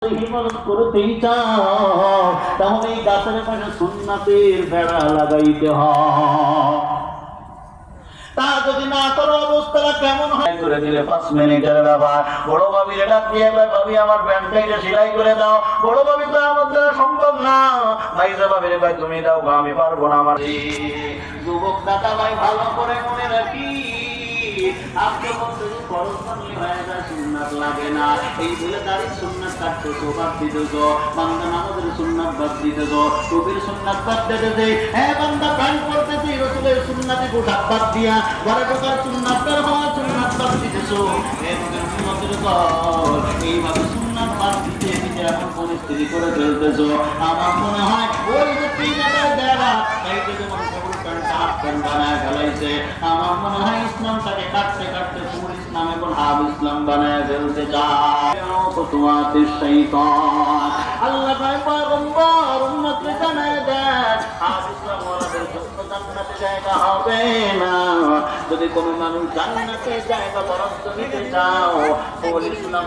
হিফাজত করতেই চাও তাহলে এই গাছের পাশে সুন্নাতের বেড়া লাগাইতে হয়। তা যদি না করো অবস্থাটা কেমন হয় করে দিলে 5 মিনিটের ব্যাপার। বড় ভাবি ডাক দিয়ে ভাবি আমার প্যান্টটা এটা সেলাই করে দাও। বড় ভাবি তো আমার দ্বারা সম্ভব না। ভাইজা ভাবি রে ভাই তুমি দাও, আমি পারবো না। আমার যুবক দাদা ভাই ভালো করে মনে রাখি, আপনি বলতে ফরজ মানলে হয়ে যায়, সুন্নাত লাগে না এই বলে দাঁড়িয়ে সুন্নাত কাটতেছো, বাদ দিতেছো। বান্দা নামাজের সুন্নাত বাদ দিতেছো, টুপির সুন্নাত বাদ দিতেছে। হ্যাঁ বান্দা প্যান্ট পরতেছে, রসুলের সুন্নাতে পোশাক বাদ দিয়া ঘরে ঢোকার সুন্নাত বের হওয়ার সুন্নাত বাদ দিতেছো। এইভাবে সুন্নাত বাদ দিতে দিতে এখন পরিস্থিতি করে ফেলতেছো। আমার মনে হয় ওই যে আমার মনে হয় ইসলামটাকে কাটতে কাটতে পুরো ইসলাম এখন হাফ ইসলাম বানায় ফেলতে চায়। আল্লাহ পয়গম্বর উম্মতকে জানায় দেন হাফ ইসলাম ওয়ালাদের জন্য জান্নাতে জায়গা হবে না। যদি কোনো মানুষ জান্নাতে জায়গা বরাদ্দ দিতে চাও, পুরো ইসলাম